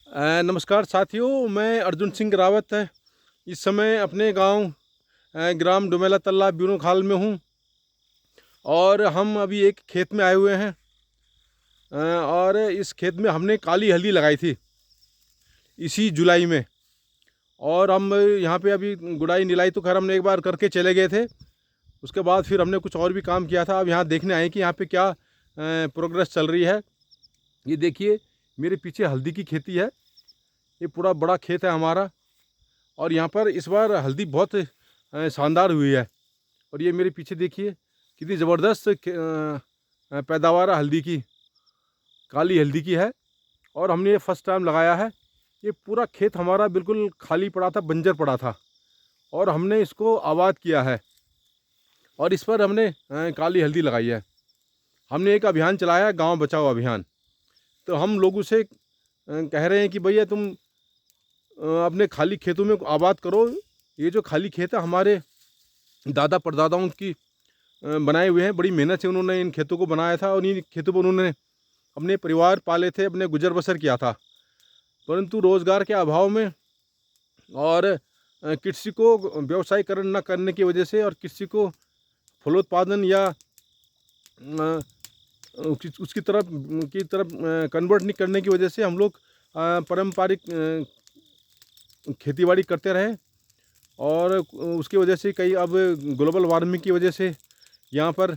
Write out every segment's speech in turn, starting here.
नमस्कार साथियों, मैं अर्जुन सिंह रावत है। इस समय अपने गांव ग्राम डुमेला तल्ला ब्यूरो खाल में हूं और हम अभी एक खेत में आए हुए हैं। और इस खेत में हमने काली हल्दी लगाई थी इसी जुलाई में। और हम यहाँ पे अभी गुड़ाई निलाई तो खैर हमने एक बार करके चले गए थे। उसके बाद फिर हमने कुछ और भी काम किया था। अब यहाँ देखने आए कि यहाँ पे क्या प्रोग्रेस चल रही है। ये देखिए, मेरे पीछे हल्दी की खेती है। ये पूरा बड़ा खेत है हमारा और यहाँ पर इस बार हल्दी बहुत शानदार हुई है। और ये मेरे पीछे देखिए कितनी ज़बरदस्त पैदावार हल्दी की, काली हल्दी की है। और हमने ये फर्स्ट टाइम लगाया है। ये पूरा खेत हमारा बिल्कुल खाली पड़ा था, बंजर पड़ा था और हमने इसको आबाद किया है और इस पर हमने काली हल्दी लगाई है। हमने एक अभियान चलाया है, गाँव बचाओ अभियान। तो हम लोगों से कह रहे हैं कि भैया तुम अपने खाली खेतों में आबाद करो। ये जो खाली खेत है हमारे दादा परदादाओं की बनाए हुए हैं। बड़ी मेहनत से उन्होंने इन खेतों को बनाया था और इन खेतों पर उन्होंने अपने परिवार पाले थे, अपने गुजर बसर किया था। परंतु रोज़गार के अभाव में और कृषि को व्यवसायीकरण न करने की वजह से और कृषि को फलोत्पादन या उसकी तरफ कन्वर्ट नहीं करने की वजह से हम लोग पारंपरिक खेतीबाड़ी करते रहे। और उसकी वजह से कई अब ग्लोबल वार्मिंग की वजह से यहाँ पर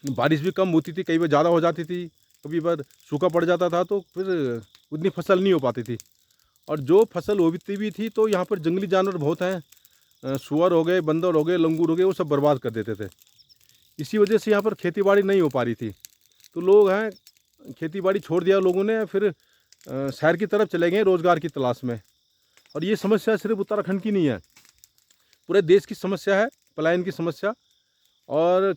बारिश भी कम होती थी, कई बार ज़्यादा हो जाती थी, कभी बार सूखा पड़ जाता था, तो फिर उतनी फसल नहीं हो पाती थी। और जो फसल होती भी थी तो यहाँ पर जंगली जानवर बहुत हैं, सुअर हो गए, बंदर हो गए, लंगूर हो गए, वो सब बर्बाद कर देते थे। इसी वजह से यहाँ पर खेतीबाड़ी नहीं हो पा रही थी। तो लोग हैं, खेतीबाड़ी छोड़ दिया लोगों ने, फिर शहर की तरफ चले गए रोज़गार की तलाश में। और ये समस्या सिर्फ उत्तराखंड की नहीं है, पूरे देश की समस्या है, पलायन की समस्या। और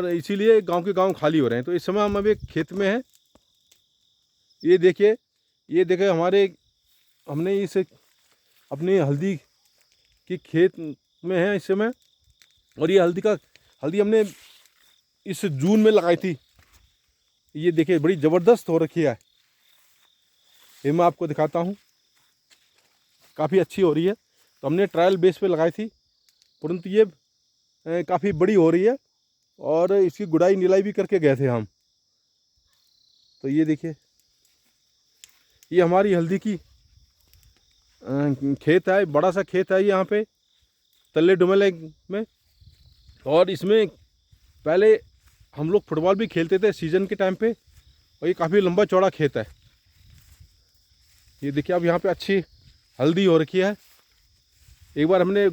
इसीलिए गांव के गांव खाली हो रहे हैं। तो इस समय हम अभी एक खेत में हैं। ये देखिए हमने इस अपनी हल्दी की खेत में है इस समय। और ये हल्दी हमने इस जून में लगाई थी। ये देखिए बड़ी ज़बरदस्त हो रखी है। ये मैं आपको दिखाता हूँ, काफ़ी अच्छी हो रही है। तो हमने ट्रायल बेस पे लगाई थी, परंतु ये काफ़ी बड़ी हो रही है और इसकी गुड़ाई निलाई भी करके गए थे हम। तो ये देखिए, ये हमारी हल्दी की खेत है, बड़ा सा खेत है यहाँ पे तल्ले डुमेले में। और इसमें पहले हम लोग फुटबॉल भी खेलते थे सीज़न के टाइम पे। और ये काफ़ी लंबा चौड़ा खेत है। ये देखिए, अब यहाँ पे अच्छी हल्दी हो रखी है। एक बार हमने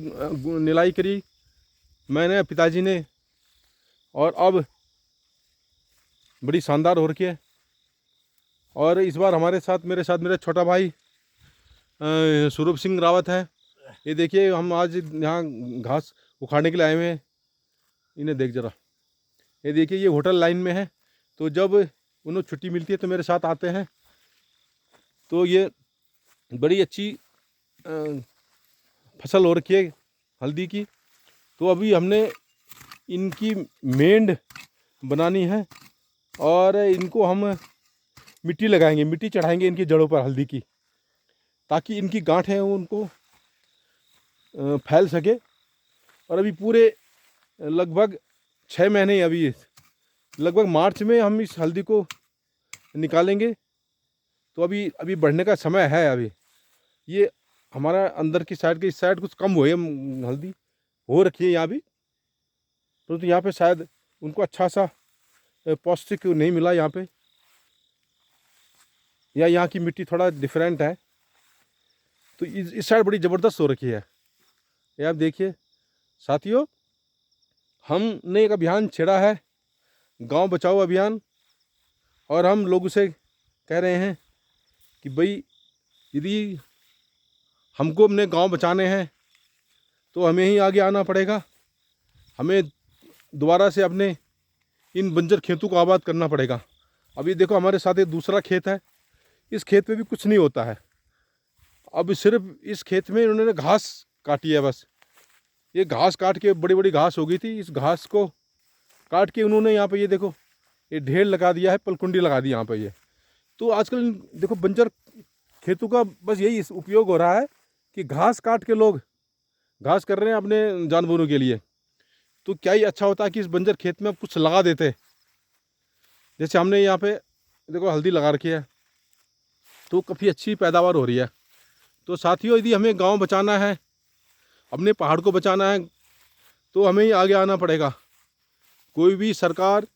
निलाई करी, मैंने, पिताजी ने, और अब बड़ी शानदार हो रखी है। और इस बार मेरे साथ मेरा छोटा भाई स्वरूप सिंह रावत है। ये देखिए, हम आज यहाँ घास उखाड़ने के लिए आए हुए हैं। इन्हें देख जरा, ये देखिए, ये होटल लाइन में है। तो जब उन्हें छुट्टी मिलती है तो मेरे साथ आते हैं। तो ये बड़ी अच्छी फसल हो रखी है हल्दी की। तो अभी हमने इनकी मेंढ बनानी है और इनको हम मिट्टी लगाएंगे, मिट्टी चढ़ाएंगे इनकी जड़ों पर हल्दी की, ताकि इनकी गांठें उनको फैल सके। और अभी पूरे लगभग 6 महीने, अभी लगभग मार्च में हम इस हल्दी को निकालेंगे। तो अभी बढ़ने का समय है। अभी ये हमारा अंदर की साइड इस साइड कुछ कम हुई है, हल्दी हो रखी है यहाँ भी, परंतु यहाँ पे शायद उनको अच्छा सा पौष्टिक नहीं मिला यहाँ पे, या यहाँ की मिट्टी थोड़ा डिफरेंट है। तो इस साइड बड़ी ज़बरदस्त हो रखी है। ये आप देखिए साथियों, हमने एक अभियान छेड़ा है, गांव बचाओ अभियान। और हम लोगों से कह रहे हैं कि भाई, यदि हमको अपने गांव बचाने हैं तो हमें ही आगे आना पड़ेगा। हमें दोबारा से अपने इन बंजर खेतों को आबाद करना पड़ेगा। अब ये देखो, हमारे साथ एक दूसरा खेत है। इस खेत में भी कुछ नहीं होता है। अब सिर्फ इस खेत में इन्होंने घास काटी है बस। ये घास काट के बड़ी बड़ी घास हो गई थी। इस घास को काट के उन्होंने यहाँ पे, ये देखो, ये ढेर लगा दिया है, पलकुंडी लगा दी यहाँ पे। ये तो आजकल देखो, बंजर खेतों का बस यही उपयोग हो रहा है कि घास काट के लोग घास कर रहे हैं अपने जानवरों के लिए। तो क्या ही अच्छा होता है कि इस बंजर खेत में अब कुछ लगा देते। जैसे हमने यहाँ पे देखो हल्दी लगा रखी है, तो काफ़ी अच्छी पैदावार हो रही है। तो साथियों, यदि हमें गांव बचाना है, अपने पहाड़ को बचाना है, तो हमें ही आगे आना पड़ेगा। कोई भी सरकार,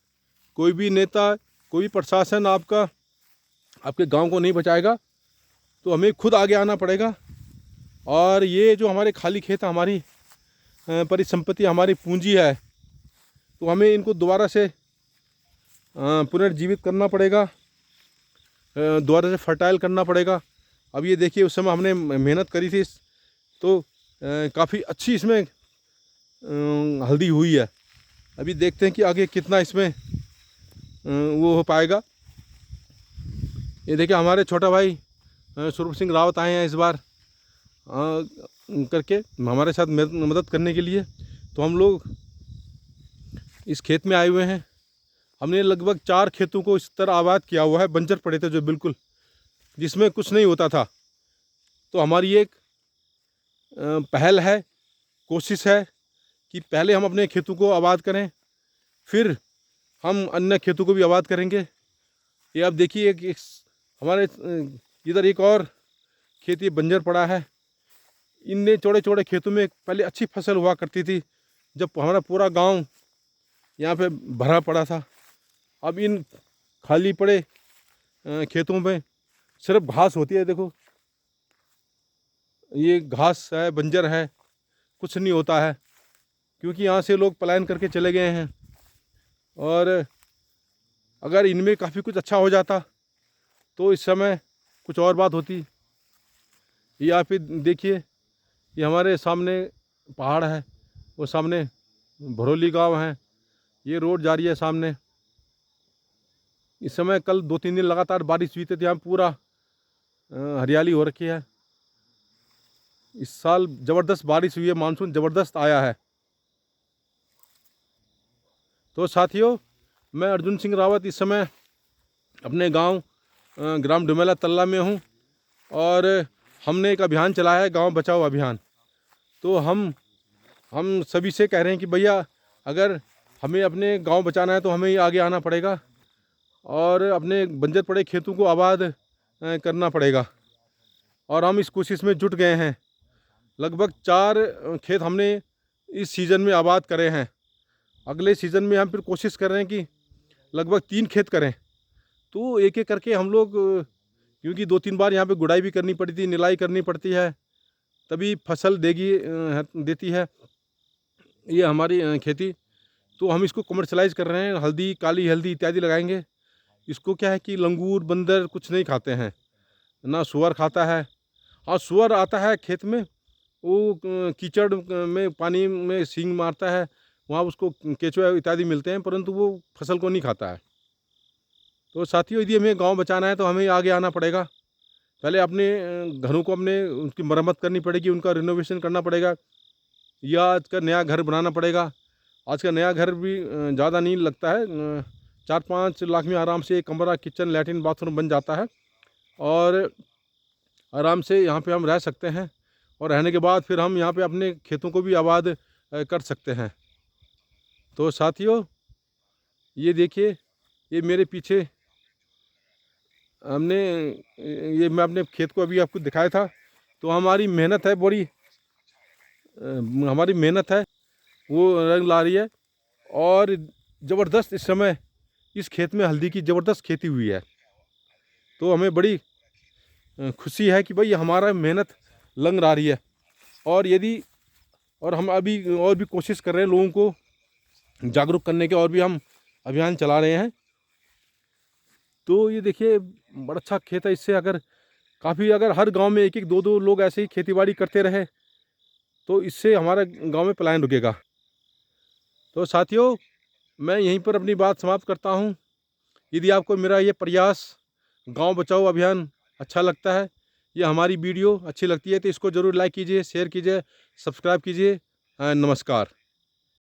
कोई भी नेता, कोई भी प्रशासन आपके गांव को नहीं बचाएगा। तो हमें खुद आगे आना पड़ेगा। और ये जो हमारे खाली खेत, हमारी परिसंपत्ति, हमारी पूंजी है, तो हमें इनको दोबारा से पुनर्जीवित करना पड़ेगा, दोबारा से फर्टाइल करना पड़ेगा। अब ये देखिए, उस समय हमने मेहनत करी थी, तो काफ़ी अच्छी इसमें हल्दी हुई है। अभी देखते हैं कि आगे कितना इसमें वो हो पाएगा। ये देखिए, हमारे छोटा भाई स्वरूप सिंह रावत आए हैं इस बार करके हमारे साथ मदद करने के लिए। तो हम लोग इस खेत में आए हुए हैं। हमने लगभग 4 खेतों को इस तरह आबाद किया हुआ है, बंजर पड़े थे जो बिल्कुल, जिसमें कुछ नहीं होता था। तो हमारी एक पहल है, कोशिश है कि पहले हम अपने खेतों को आबाद करें, फिर हम अन्य खेतों को भी आबाद करेंगे। ये आप देखिए, एक हमारे इधर एक और खेत ये बंजर पड़ा है। इनने चौड़े चौड़े खेतों में पहले अच्छी फसल हुआ करती थी, जब हमारा पूरा गांव यहाँ पे भरा पड़ा था। अब इन खाली पड़े खेतों में सिर्फ घास होती है। देखो, ये घास है, बंजर है, कुछ नहीं होता है, क्योंकि यहाँ से लोग पलायन करके चले गए हैं। और अगर इनमें काफ़ी कुछ अच्छा हो जाता तो इस समय कुछ और बात होती। ये आप ही देखिए, ये हमारे सामने पहाड़ है, वो सामने भरोली गांव है, ये रोड जा रही है सामने। इस समय कल 2-3 दिन लगातार बारिश हुई थी, यहाँ पूरा हरियाली हो रखी है। इस साल ज़बरदस्त बारिश हुई है, मानसून ज़बरदस्त आया है। तो साथियों, मैं अर्जुन सिंह रावत इस समय अपने गांव ग्राम डुमेला तल्ला में हूं, और हमने एक अभियान चलाया है, गांव बचाओ अभियान। तो हम सभी से कह रहे हैं कि भैया, अगर हमें अपने गांव बचाना है तो हमें ही आगे आना पड़ेगा और अपने बंजर पड़े खेतों को आबाद करना पड़ेगा। और हम इस कोशिश में जुट गए हैं। लगभग 4 खेत हमने इस सीज़न में आबाद करे हैं। अगले सीज़न में हम फिर कोशिश कर रहे हैं कि लगभग 3 खेत करें। तो एक एक करके हम लोग, क्योंकि 2-3 बार यहाँ पे गुड़ाई भी करनी पड़ी थी, निराई करनी पड़ती है, तभी फसल देती है ये हमारी खेती। तो हम इसको कमर्शलाइज कर रहे हैं। हल्दी, काली हल्दी इत्यादि लगाएंगे। इसको क्या है कि लंगूर, बंदर कुछ नहीं खाते हैं, ना सुअर खाता है। हाँ, सुअर आता है खेत में, वो कीचड़ में, पानी में सींग मारता है, वहाँ उसको केचुआ इत्यादि मिलते हैं, परंतु वो फसल को नहीं खाता है। तो साथियों, यदि हमें गांव बचाना है तो हमें आगे आना पड़ेगा। पहले अपने घरों को उनकी मरम्मत करनी पड़ेगी, उनका रिनोवेशन करना पड़ेगा, या आज का नया घर बनाना पड़ेगा। आज का नया घर भी ज़्यादा नहीं लगता है, 4-5 लाख में आराम से एक कमरा, किचन, लैट्रिन, बाथरूम बन जाता है, और आराम से यहाँ पे हम रह सकते हैं। और रहने के बाद फिर हम यहाँ पे अपने खेतों को भी आबाद कर सकते हैं। तो साथियों, ये देखिए, ये मेरे पीछे मैं अपने खेत को अभी आपको दिखाया था। तो हमारी मेहनत है, बड़ी हमारी मेहनत है, वो रंग ला रही है। और ज़बरदस्त इस समय इस खेत में हल्दी की ज़बरदस्त खेती हुई है। तो हमें बड़ी खुशी है कि भाई हमारा मेहनत लंग ला रही है। और हम अभी और भी कोशिश कर रहे हैं लोगों को जागरूक करने के, और भी हम अभियान चला रहे हैं। तो ये देखिए, बड़ा अच्छा खेत है। इससे अगर हर गांव में 1-1, 2-2 लोग ऐसे ही खेतीबाड़ी करते रहे, तो इससे हमारा गांव में पलायन रुकेगा। तो साथियों, मैं यहीं पर अपनी बात समाप्त करता हूं। यदि आपको मेरा ये प्रयास, गांव बचाओ अभियान, अच्छा लगता है, ये हमारी वीडियो अच्छी लगती है, तो इसको ज़रूर लाइक कीजिए, शेयर कीजिए, सब्सक्राइब कीजिए। नमस्कार।